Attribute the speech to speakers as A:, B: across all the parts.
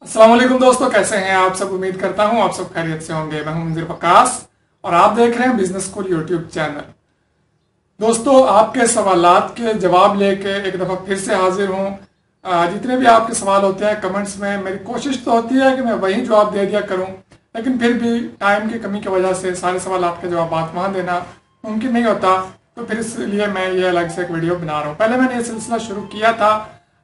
A: अस्सलाम वालेकुम दोस्तों, कैसे हैं आप सब। उम्मीद करता हूं आप सब खैरियत से होंगे। मैं हूं मंजीर वक्कास और आप देख रहे हैं बिजनेस स्कूल यूट्यूब चैनल। दोस्तों, आपके सवालात के जवाब लेके एक दफ़ा फिर से हाजिर हूं। जितने भी आपके सवाल होते हैं कमेंट्स में, मेरी कोशिश तो होती है कि मैं वही जवाब दे दिया करूं, लेकिन फिर भी टाइम की कमी की वजह से सारे सवालात के जवाब वहाँ देना मुमकिन नहीं होता। तो फिर इसलिए मैं ये अलग से एक वीडियो बना रहा हूँ। पहले मैंने ये सिलसिला शुरू किया था,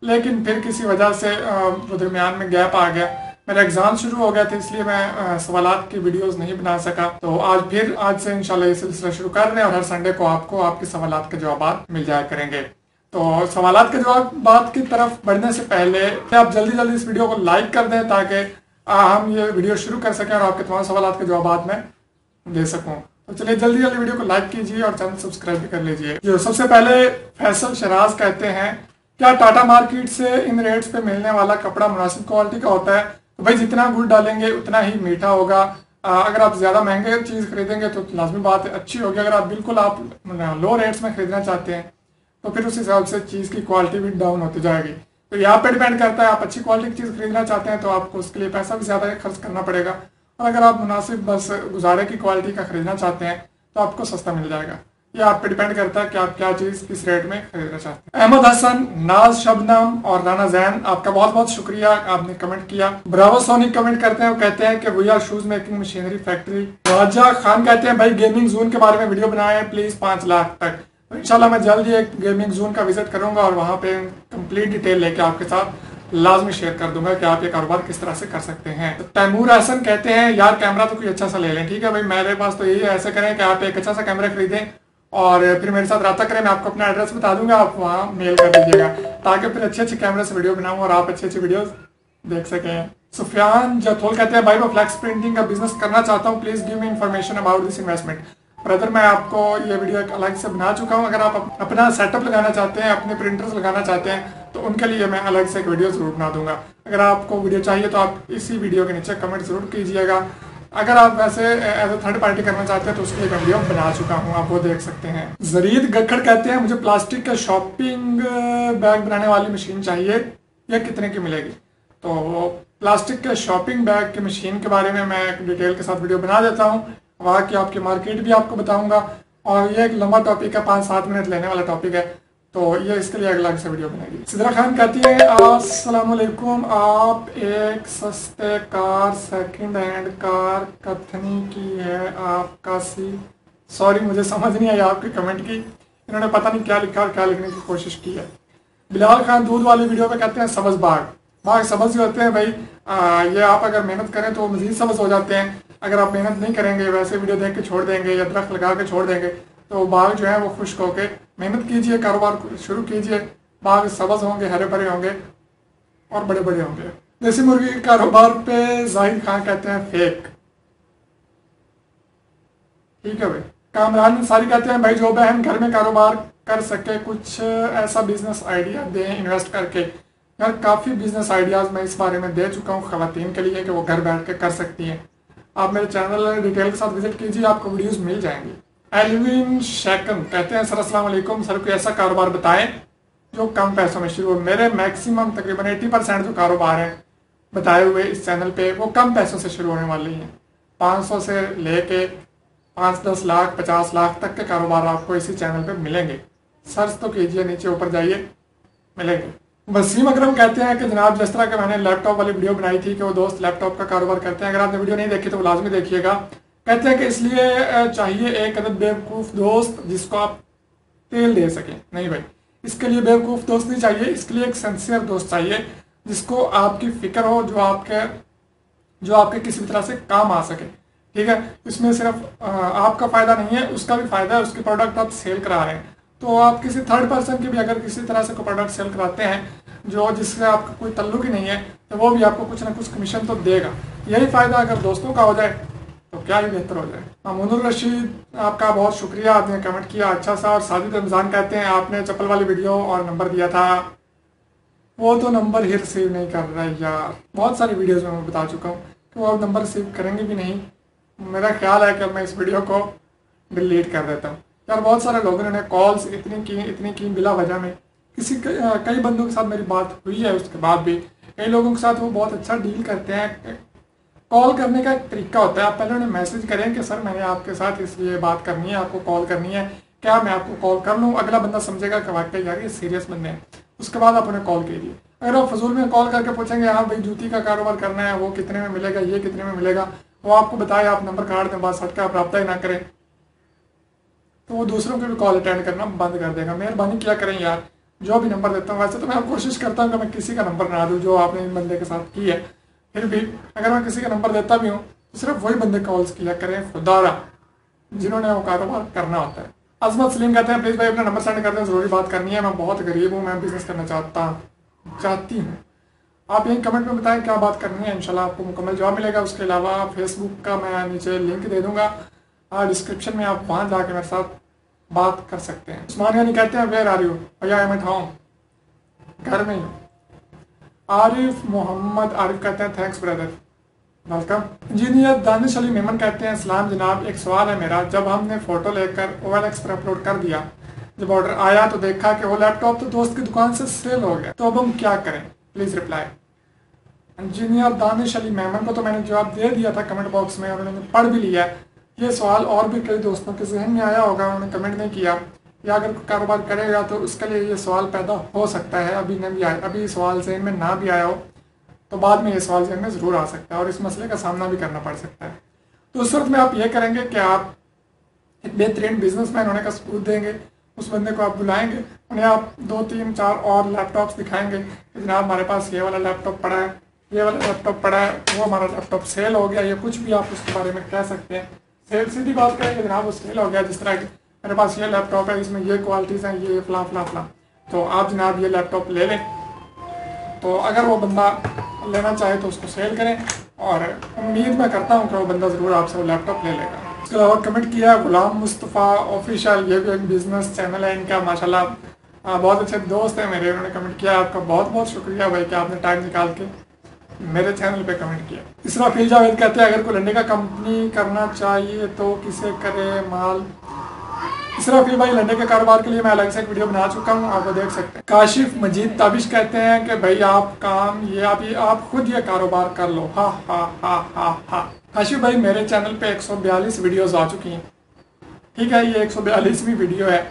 A: लेकिन फिर किसी वजह से वो दरमियान में गैप आ गया। मेरा एग्ज़ाम शुरू हो गया था, इसलिए मैं सवालात की वीडियोस नहीं बना सका। तो आज से इंशाल्लाह ये सिलसिला शुरू कर रहे हैं और हर संडे को आपको आपके सवालात के जवाब मिल जाया करेंगे। तो सवालात के जवाब की तरफ बढ़ने से पहले आप जल्दी जल्दी इस वीडियो को लाइक कर दें, ताकि हम ये वीडियो शुरू कर सकें और आपके तमाम सवालात के जवाब मैं दे सकूँ। तो चलिए जल्दी जल्दी वीडियो को लाइक कीजिए और चैनल सब्सक्राइब भी कर लीजिए। जो सबसे पहले फैसल शराज कहते हैं, क्या टाटा मार्केट से इन रेट्स पे मिलने वाला कपड़ा मुनासिब क्वालिटी का होता है? तो भाई जितना गुड़ डालेंगे उतना ही मीठा होगा। अगर आप ज़्यादा महंगे चीज़ खरीदेंगे तो लाजमी बात है अच्छी होगी। अगर आप बिल्कुल लो रेट्स में खरीदना चाहते हैं तो फिर उस हिसाब से चीज़ की क्वालिटी भी डाउन होती जाएगी। तो यहाँ पे डिपेंड करता है, आप अच्छी क्वालिटी की चीज़ खरीदना चाहते हैं तो आपको उसके लिए पैसा भी ज़्यादा खर्च करना पड़ेगा, और अगर आप मुनासिब बस गुजारे की क्वालिटी का खरीदना चाहते हैं तो आपको सस्ता मिल जाएगा। ये आप पे डिपेंड करता है कि आप क्या चीज़ किस रेट में खरीदना चाहते हैं। अहमद हसन, नाज शबनम और राना जैन, आपका बहुत बहुत शुक्रिया, आपने कमेंट किया। ब्रावो सोनी कमेंट करते हैं, वो कहते हैं कि we are shoes making machinery factory. Raja Khan कहते हैं, भाई गेमिंग जोन के बारे में वीडियो बनाए प्लीज 5 लाख तक। तो इंशाल्लाह मैं जल्द ही एक गेमिंग जोन का विजिट करूंगा और वहाँ पे कंप्लीट डिटेल लेके आपके साथ लाजमी शेयर कर दूंगा कि आप ये कारोबार किस तरह से कर सकते हैं। तो तैमूर हसन कहते हैं, यार कैमरा तो कोई अच्छा सा ले लें। ठीक है भाई, मेरे पास तो यही है, ऐसे करें कि आप एक अच्छा सा कैमरा खरीदें और फिर मेरे साथ रब्ता करें। मैं आपको अपना एड्रेस बता दूंगा, आप वहाँ मेल कर दीजिएगा, ताकि फिर अच्छे अच्छे कैमरे से वीडियो बनाऊँ और आप अच्छी अच्छी वीडियो देख सकें। सुफियान जथोल कहते हैं, भाई मैं फ्लैक्स प्रिंटिंग का बिजनेस करना चाहता हूँ, please give me information about this investment. Brother, मैं आपको ये वीडियो एक अलग से बना चुका हूँ। अगर आप अपना सेटअप लगाना चाहते हैं, अपने प्रिंटर्स लगाना चाहते हैं, तो उनके लिए मैं अलग से एक वीडियो जरूर बना दूंगा। अगर आपको वीडियो चाहिए तो आप इसी वीडियो के नीचे कमेंट जरूर कीजिएगा। अगर आप वैसे एज ए थर्ड पार्टी करना चाहते हैं तो उसके लिए मैं वीडियो बना चुका हूँ, आप वो देख सकते हैं। जरीद गखड़ कहते हैं, मुझे प्लास्टिक के शॉपिंग बैग बनाने वाली मशीन चाहिए, यह कितने की मिलेगी? तो प्लास्टिक के शॉपिंग बैग की मशीन के बारे में मैं एक डिटेल के साथ वीडियो बना देता हूँ, वहाँ की आपकी मार्केट भी आपको बताऊंगा। और ये एक लंबा टॉपिक है, 5-7 मिनट लेने वाला टॉपिक है, तो ये इसके लिए अलग से वीडियो बनेगी। सिद्रा खान कहती है, अस्सलाम वालेकुम, आप एक सस्ते कार सेकंड हैंड कार कथनी की है आपका सॉरी मुझे समझ नहीं आई आपके कमेंट की, इन्होंने पता नहीं क्या लिखा और क्या लिखने की कोशिश की है। बिलाल खान दूध वाली वीडियो पे कहते हैं, सब्ज बाग सब्ज जो होते हैं भाई, ये आप अगर मेहनत करें तो मजीद सब्ज हो जाते हैं। अगर आप मेहनत नहीं करेंगे, वैसे वीडियो देख के छोड़ देंगे या दरख्त लगा के छोड़ देंगे, तो बाग जो है वो खुश्क होके, मेहनत कीजिए, कारोबार शुरू कीजिए, बाग सब्ज होंगे, हरे भरे होंगे और बड़े बड़े होंगे। देसी मुर्गी के कारोबार पे जाहिद खान कहते हैं फेक। ठीक है भाई। कामरान अंसारी कहते हैं, भाई जो बहन घर में कारोबार कर सके कुछ ऐसा बिजनेस आइडिया दें इन्वेस्ट करके। यार काफ़ी बिजनेस आइडियाज़ मैं इस बारे में दे चुका हूँ खवातीन के लिए कि वो घर बैठ के कर सकती हैं। आप मेरे चैनल डिटेल के साथ विजिट कीजिए, आपको वीडियोस मिल जाएंगी। एलविन शेकन कहते हैं, सर अस्सलाम वालेकुम, सर कोई ऐसा कारोबार बताएं जो कम पैसों में शुरू हो। मेरे मैक्सिमम तकरीबन 80% जो कारोबार हैं बताए हुए इस चैनल पे वो कम पैसों से शुरू होने वाले हैं। 500 से लेके 5-10 लाख 50 लाख तक के कारोबार आपको इसी चैनल पे मिलेंगे। सर्च तो कीजिए, नीचे ऊपर जाइए, मिलेंगे। वसीम अकरम कहते हैं कि जनाब जिस तरह के मैंने लैपटॉप वाली वीडियो बनाई थी कि वो दोस्त लैपटॉप का कारोबार करते हैं, अगर आपने वीडियो नहीं देखी तो वो लाजमी देखिएगा। कहते हैं कि इसलिए चाहिए एक अदद बेवकूफ़ दोस्त जिसको आप तेल दे सकें। नहीं भाई, इसके लिए बेवकूफ़ दोस्त नहीं चाहिए, इसके लिए एक सिंसियर दोस्त चाहिए जिसको आपकी फ़िक्र हो, जो आपके किसी भी तरह से काम आ सके। ठीक है, इसमें सिर्फ आपका फ़ायदा नहीं है, उसका भी फ़ायदा है, उसके प्रोडक्ट आप सेल करा रहे हैं। तो आप किसी थर्ड पर्सन की भी अगर किसी तरह से कोई प्रोडक्ट सेल कराते हैं जो जिससे आपका कोई तल्लुक ही नहीं है, तो वो भी आपको कुछ ना कुछ कमीशन तो देगा। यही फ़ायदा अगर दोस्तों का हो जाए तो क्या ही बेहतर हो जाए। मामूनुर रशीद, आपका बहुत शुक्रिया, आपने कमेंट किया अच्छा सा। और साजिद रमज़ान कहते हैं, आपने चप्पल वाली वीडियो और नंबर दिया था, वो तो नंबर ही रिसीव नहीं कर रहा है यार। बहुत सारी वीडियोज़ में मैं बता चुका हूँ कि वो नंबर रिसीव करेंगे भी नहीं। मेरा ख्याल है कि मैं इस वीडियो को डिलीट कर देता हूँ यार। बहुत सारे लोगों ने कॉल्स इतनी की बिला वजह में, कई बंदों के साथ मेरी बात हुई है उसके बाद भी कई लोगों के साथ वो बहुत अच्छा डील करते हैं। कॉल करने का एक तरीका होता है, आप पहले उन्हें मैसेज करें कि सर मैंने आपके साथ इसलिए बात करनी है, आपको कॉल करनी है, क्या मैं आपको कॉल कर लूँ? अगला बंदा समझेगा कि वाकई यार ये सीरियस बंदे हैं। उसके बाद आप उन्हें कॉल कीजिए। अगर आप फजूल में कॉल करके पूछेंगे हाँ भाई जूती का कारोबार करना है, वो कितने में मिलेगा, ये कितने में मिलेगा, वो आपको बताए, आप नंबर काट दें, बात सट के आप रब्ता ही ना करें, तो वो दूसरों की भी कॉल अटेंड करना बंद कर देगा। मेहरबानी किया करें यार, जो भी नंबर देता हूँ, वैसे तो मैं कोशिश करता हूँ कि मैं किसी का नंबर ना दूँ जो आपने इन बंदे के साथ की है, फिर भी अगर मैं किसी का नंबर देता भी हूँ तो सिर्फ वही बंदे कॉल्स किया करें खुदारा जिन्होंने वो कारोबार करना होता है। अजमत सलीम कहते हैं प्लीज़ भाई अपना नंबर सेंड कर दें, ज़रूरी बात करनी है, मैं बहुत गरीब हूँ, मैं बिज़नेस करना चाहती हूँ। आप यही कमेंट में बताएं क्या बात करनी है, इंशाल्लाह आपको मुकम्मल जवाब मिलेगा। उसके अलावा फेसबुक का मैं नीचे लिंक दे दूँगा डिस्क्रिप्शन में, आप वहाँ जाके मेरे साथ बात कर सकते हैं। उस्मान यानी कहते हैं वेयर आर यू, भैया आई एम एट होम, घर में ही हूँ। आरिफ मोहम्मद आरिफ कहते हैं thanks brother, welcome. Engineer Danish Ali Memon कहते हैं सलाम जनाब, एक सवाल है मेरा, जब हमने फ़ोटो लेकर OLX पर अपलोड कर दिया, जब ऑर्डर आया तो देखा कि वो लैपटॉप तो दोस्त की दुकान से सेल हो गया, तो अब हम क्या करें, please reply. Engineer Danish Ali Memon को तो मैंने जवाब दे दिया था कमेंट बॉक्स में, उन्होंने पढ़ भी लिया। ये सवाल और भी कई दोस्तों के जहन में आया होगा, उन्होंने कमेंट नहीं किया, या अगर कारोबार करेगा तो उसके लिए ये सवाल पैदा हो सकता है, अभी नहीं आया, अभी सवाल जहन में ना भी आया हो तो बाद में ये सवाल जहन में ज़रूर आ सकता है और इस मसले का सामना भी करना पड़ सकता है। तो उस वक्त में आप ये करेंगे कि आप एक बेहतरीन बिजनेसमैन होने का सबूत देंगे, उस बंदे को आप बुलाएंगे, उन्हें आप 2 3 4 और लैपटॉप्स दिखाएंगे कि जनाब हमारे पास ये वाला लैपटॉप पड़ा है, ये वाला लैपटॉप पड़ा है, वो हमारा लैपटॉप सेल हो गया, या कुछ भी आप उसके बारे में कह सकते हैं। सेल सीधी बात करेंगे जनाब वो सेल हो गया, जिस तरह की मेरे पास ये लैपटॉप है, इसमें ये क्वालिटीज़ हैं, ये फलां फलां फलां, तो आप जनाब ये लैपटॉप ले लें। तो अगर वो बंदा लेना चाहे तो उसको सेल करें, और उम्मीद मैं करता हूँ कि वो बंदा ज़रूर आपसे वो लैपटॉप ले लेगा। इसके अलावा कमेंट किया है गुलाम मुस्तफ़ा ऑफिशियल, ये भी एक बिज़नेस चैनल है इनका, माशाल्लाह बहुत अच्छे दोस्त हैं मेरे, उन्होंने कमेंट किया। आपका बहुत बहुत शुक्रिया भाई कि आपने टाइम निकाल के मेरे चैनल पे कमेंट किया। इसराफिल जावेद कहते हैं अगर कोई लंडे का कंपनी करना चाहिए तो किसे करे माल। इसराफिल भाई लंडे के कारोबार के लिए मैं अलग से एक वीडियो बना चुका हूँ, आप वो देख सकते हैं। काशिफ मजीद ताबिश कहते हैं कि भाई आप काम ये आप खुद ये कारोबार कर लो, हा हा हा हा हा। काशिफ भाई मेरे चैनल पे 142 वीडियोस आ चुकी हैं, ठीक है, ये 142वीं वीडियो है,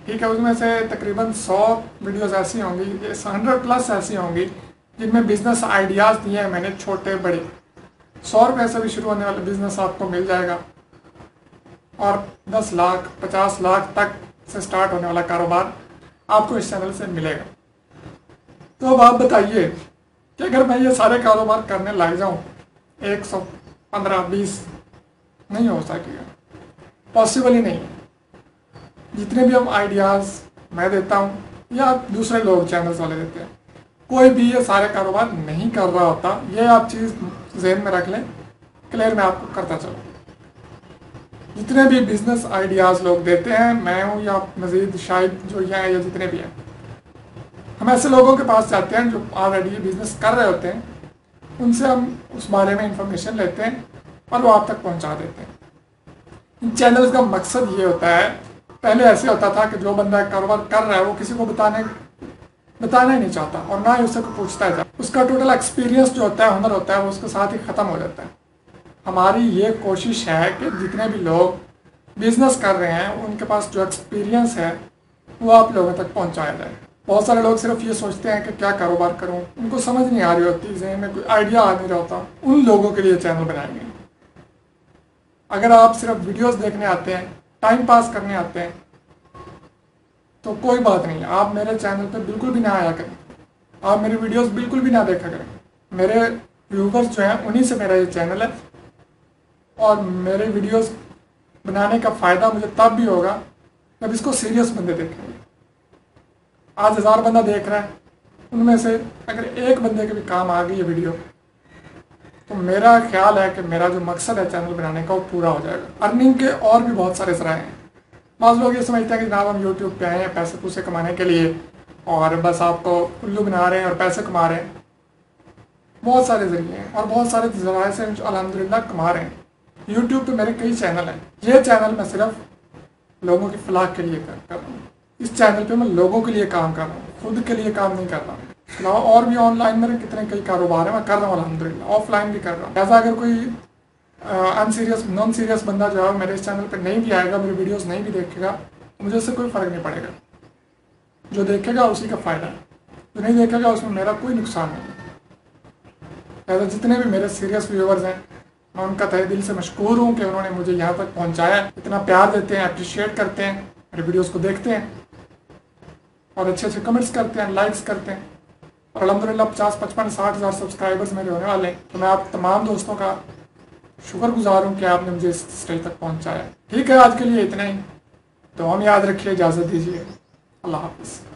A: ठीक है, उसमें से तकरीबन 100 वीडियोस ऐसी होंगी, 100+ ऐसी होंगी जिनमें बिजनेस आइडियाज़ दिए हैं मैंने, छोटे बड़े। 100 रुपये से भी शुरू होने वाला बिजनेस आपको मिल जाएगा, और 10 लाख 50 लाख तक से स्टार्ट होने वाला कारोबार आपको इस चैनल से मिलेगा। तो अब आप बताइए कि अगर मैं ये सारे कारोबार करने लग जाऊँ, 115-20 नहीं हो सकेगा, पॉसिबल ही नहीं है। जितने भी हम आइडियाज़ मैं देता हूँ या दूसरे लोग चैनल्स वाले देते हैं, कोई भी ये सारे कारोबार नहीं कर रहा होता, ये आप चीज़ जहन में रख लें, क्लियर मैं आपको करता चलूँ। जितने भी बिजनेस आइडियाज़ लोग देते हैं, मैं हूँ या मज़ीद शायद जो यहाँ या जितने भी हैं, हम ऐसे लोगों के पास जाते हैं जो ऑलरेडी बिजनेस कर रहे होते हैं, उनसे हम उस बारे में इंफॉर्मेशन लेते हैं और वो आप तक पहुँचा देते हैं। इन चैनल्स का मकसद ये होता है, पहले ऐसे होता था कि जो बंदा कारोबार कर रहा है वो किसी को बताना ही नहीं चाहता, और ना ही उससे कोई पूछता है, उसका टोटल एक्सपीरियंस जो होता है, हुनर होता है, वो उसके साथ ही ख़त्म हो जाता है। हमारी ये कोशिश है कि जितने भी लोग बिजनेस कर रहे हैं उनके पास जो एक्सपीरियंस है वो आप लोगों तक पहुंचाया जाए। बहुत सारे लोग सिर्फ ये सोचते हैं कि क्या कारोबार करूं, उनको समझ नहीं आ रही होती, ज़हन में कोई आइडिया आ नहीं रहा होता, उन लोगों के लिए चैनल बनाएंगे। अगर आप सिर्फ वीडियोस देखने आते हैं, टाइम पास करने आते हैं, तो कोई बात नहीं, आप मेरे चैनल पर बिल्कुल भी ना आया करें, आप मेरी वीडियोस बिल्कुल भी ना देखा करें। मेरे व्यूवर्स जो हैं उन्हीं से मेरा ये चैनल है, और मेरे वीडियोस बनाने का फ़ायदा मुझे तब भी होगा जब इसको सीरियस बंदे देखेंगे। आज 1000 बंदा देख रहा है, उनमें से अगर एक बंदे के भी काम आ गई ये वीडियो, तो मेरा ख्याल है कि मेरा जो मकसद है चैनल बनाने का वो पूरा हो जाएगा। अर्निंग के और भी बहुत सारे ज़राए हैं। बहुत लोग ये समझते हैं कि जनाब हम यूट्यूब पे आए हैं पैसे पूसे कमाने के लिए, और बस आपको उल्लू बना रहे हैं और पैसे कमा रहे हैं। बहुत सारे ज़रिए हैं और बहुत सारे ज़राए से अल्हम्दुलिल्लाह कमा रहे हैं। यूट्यूब पे मेरे कई चैनल हैं, ये चैनल मैं सिर्फ लोगों की फलाह के लिए कर रहा हूँ। इस चैनल पे मैं लोगों के लिए काम कर रहा हूँ, खुद के लिए काम नहीं कर रहा हूँ। इसके अलावा और भी ऑनलाइन मेरे कितने कई कारोबार हैं, मैं कर रहा हूँ अल्हम्दुलिल्लाह, ऑफलाइन भी कर रहा हूँ। ऐसा अगर कोई अनसीरियस नॉन सीरियस बंदा जो है मेरे इस चैनल पर नहीं भी आएगा, मेरे वीडियोस नहीं भी देखेगा, तो मुझे उससे कोई फ़र्क नहीं पड़ेगा। जो देखेगा उसी का फ़ायदा है, जो नहीं देखेगा उसमें मेरा कोई नुकसान नहीं। ऐसा जितने भी मेरे सीरियस व्यूअर्स हैं, मैं उनका तहे दिल से मशकूर हूँ कि उन्होंने मुझे यहाँ तक पहुँचाया, इतना प्यार देते हैं, अप्रिशिएट करते हैं, मेरे वीडियोस को देखते हैं और अच्छे अच्छे कमेंट्स करते हैं, लाइक्स करते हैं। और अल्हम्दुलिल्लाह 50-55-60 हज़ार सब्सक्राइबर्स मेरे होने वाले हैं। तो मैं आप तमाम दोस्तों का शुक्रगुजार हूँ कि आपने मुझे इस स्टेज तक पहुँचाया। ठीक है, आज के लिए इतना ही। तो हम याद रखिए, इजाज़त दीजिए। अल्लाह हाफ़िज़।